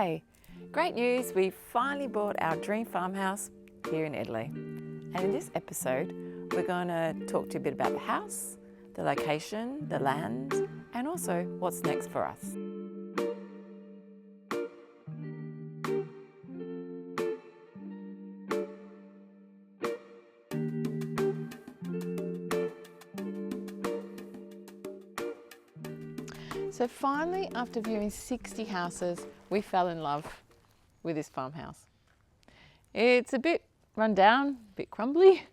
Hi! Great news, we finally bought our dream farmhouse here in Italy. And in this episode, we're going to talk to you a bit about the house, the location, the land, and also what's next for us. So finally, after viewing 60 houses, we fell in love with this farmhouse. It's a bit run down, a bit crumbly,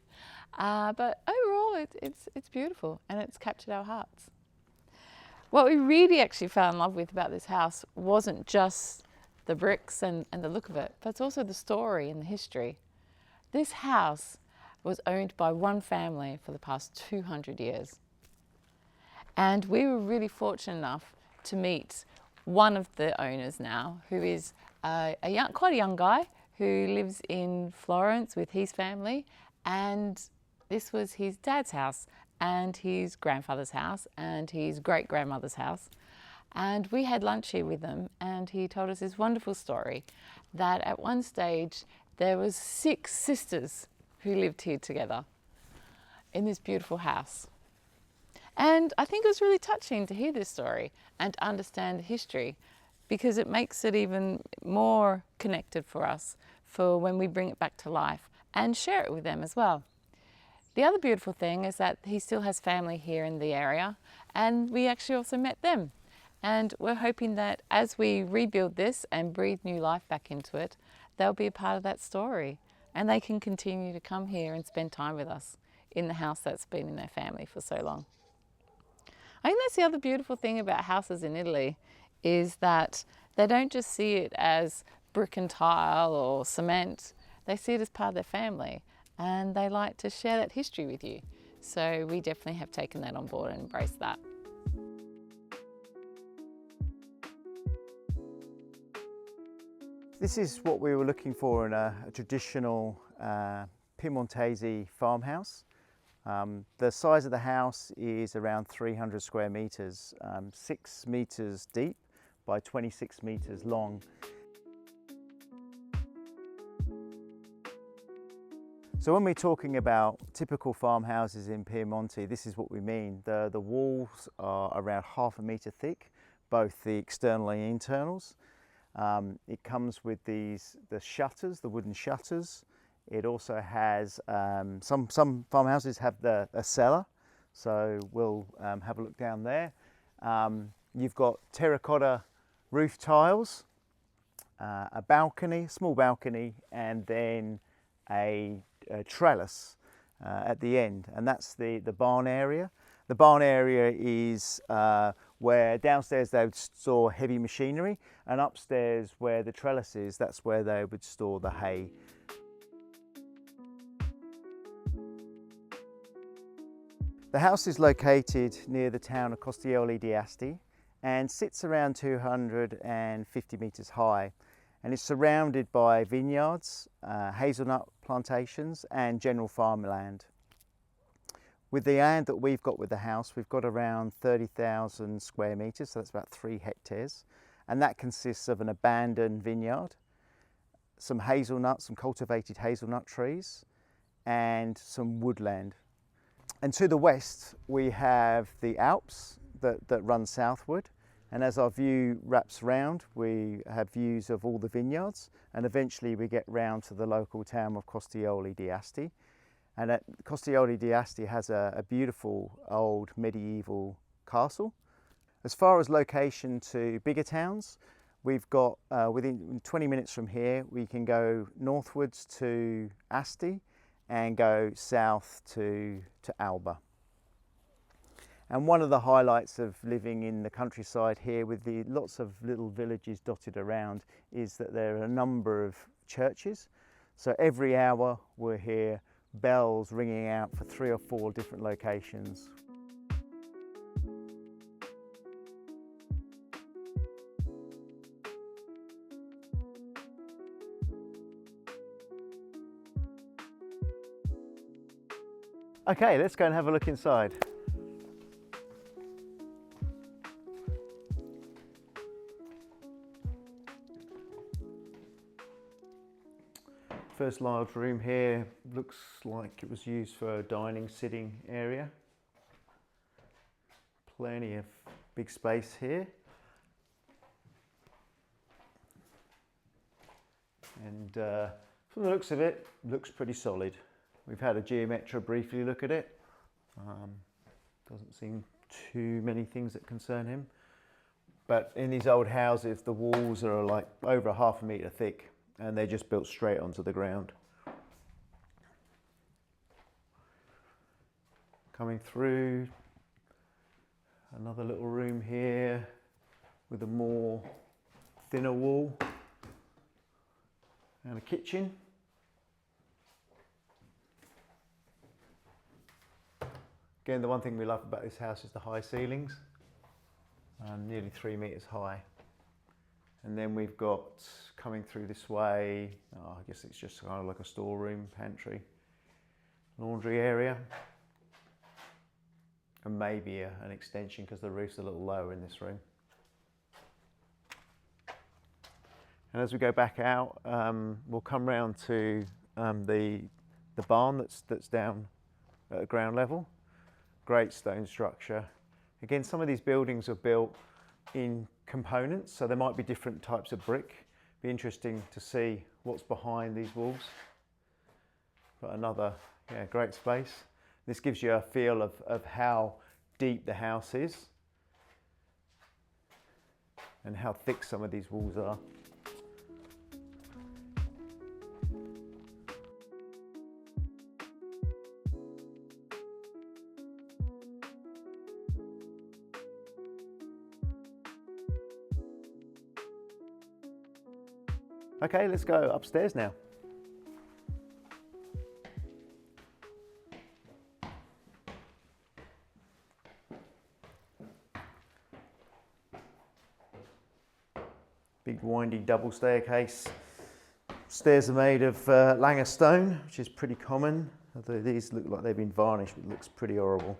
but overall it's beautiful and it's captured our hearts. What we really actually fell in love with about this house wasn't just the bricks and the look of it, but it's also the story and the history. This house was owned by one family for the past 200 years. And we were really fortunate enough to meet one of the owners now, who is quite a young guy who lives in Florence with his family. And this was his dad's house and his grandfather's house and his great-grandmother's house. And we had lunch here with them, and he told us this wonderful story that at one stage there was 6 sisters who lived here together in this beautiful house. And I think it was really touching to hear this story and to understand the history, because it makes it even more connected for us for when we bring it back to life and share it with them as well. The other beautiful thing is that he still has family here in the area, and we actually also met them. And we're hoping that as we rebuild this and breathe new life back into it, they'll be a part of that story and they can continue to come here and spend time with us in the house that's been in their family for so long. I think that's the other beautiful thing about houses in Italy, is that they don't just see it as brick and tile or cement. They see it as part of their family, and they like to share that history with you. So we definitely have taken that on board and embraced that. This is what we were looking for in a traditional Piemontese farmhouse. The size of the house is around 300 square metres, 6 metres deep by 26 metres long. So when we're talking about typical farmhouses in Piemonte, this is what we mean. The walls are around ½ a metre thick, both the external and internals. It comes with the shutters, the wooden shutters. It also has, some farmhouses have a cellar, so we'll have a look down there. You've got terracotta roof tiles, a balcony, small balcony, and then a trellis at the end, and that's the barn area. The barn area is where downstairs they would store heavy machinery, and upstairs where the trellis is, that's where they would store the hay. The house is located near the town of Costigliole di Asti and sits around 250 metres high, and it's surrounded by vineyards, hazelnut plantations and general farmland. With the land that we've got with the house, we've got around 30,000 square metres, so that's about 3 hectares, and that consists of an abandoned vineyard, some hazelnuts, some cultivated hazelnut trees, and some woodland. And to the west, we have the Alps that run southward. And as our view wraps round, we have views of all the vineyards. And eventually we get round to the local town of Costigliole di Asti. And Costigliole di Asti has a beautiful old medieval castle. As far as location to bigger towns, we've got, within 20 minutes from here, we can go northwards to Asti and go south to Alba. And one of the highlights of living in the countryside here with the lots of little villages dotted around is that there are a number of churches. So every hour we'll hear bells ringing out for 3 or 4 different locations. Okay, let's go and have a look inside. first large room here looks like it was used for a dining sitting area. Plenty of big space here. And from the looks of it, looks pretty solid. We've had a geometra briefly look at it. Doesn't seem too many things that concern him. But in these old houses, the walls are like over a half a metre thick and they're just built straight onto the ground. Coming through, another little room here with a more thinner wall and a kitchen. Again, the one thing we love about this house is the high ceilings, nearly 3 metres high. And then we've got, coming through this way, I guess it's just kind of like a storeroom, pantry, laundry area. And maybe an extension because the roof's a little lower in this room. And as we go back out, we'll come round to the barn that's down at ground level. Great stone structure. Again, some of these buildings are built in components, so there might be different types of brick. Be interesting to see what's behind these walls. But another, great space. This gives you a feel of how deep the house is and how thick some of these walls are. Okay, let's go upstairs now. Big windy double staircase. Stairs are made of Langer stone, which is pretty common. Although these look like they've been varnished, but it looks pretty horrible.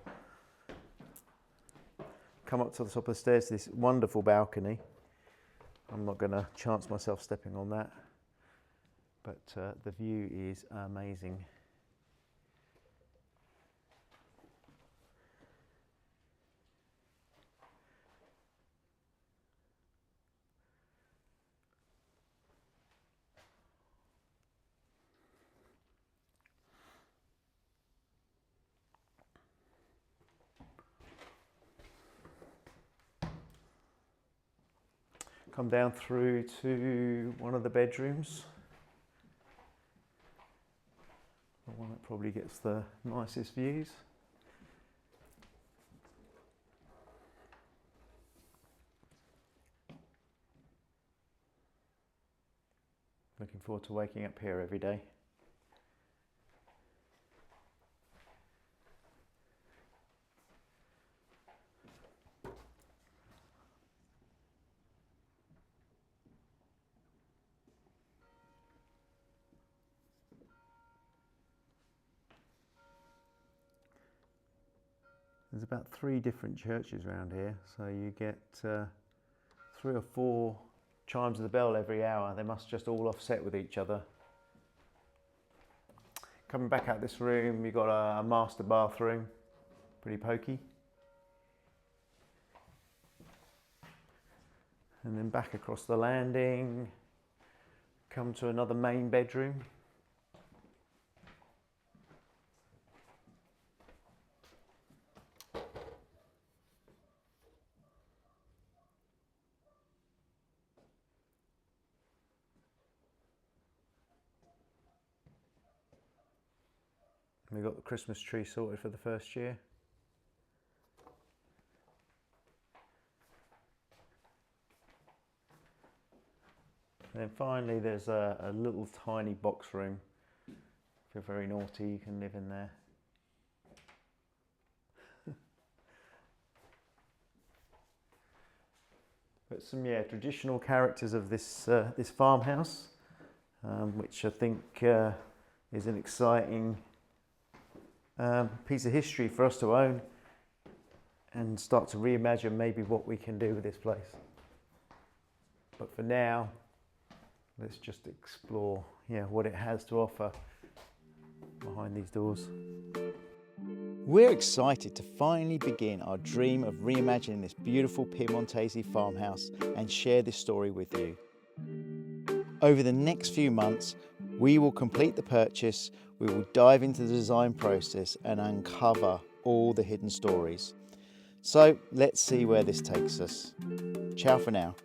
Come up to the top of the stairs to this wonderful balcony. I'm not going to chance myself stepping on that, but the view is amazing. Come down through to one of the bedrooms. The one that probably gets the nicest views. Looking forward to waking up here every day. There's about 3 different churches around here, so you get 3 or 4 chimes of the bell every hour. They must just all offset with each other. Coming back out this room, you've got a master bathroom, pretty pokey. And then back across the landing, come to another main bedroom. We got the Christmas tree sorted for the first year. And then finally there's a little tiny box room. If you're very naughty, you can live in there. But some traditional characters of this this farmhouse, which I think is an exciting piece of history for us to own and start to reimagine maybe what we can do with this place. But for now, let's just explore what it has to offer behind these doors. We're excited to finally begin our dream of reimagining this beautiful Piemontese farmhouse and share this story with you. Over the next few months, we will complete the purchase, we will dive into the design process and uncover all the hidden stories. So let's see where this takes us. Ciao for now.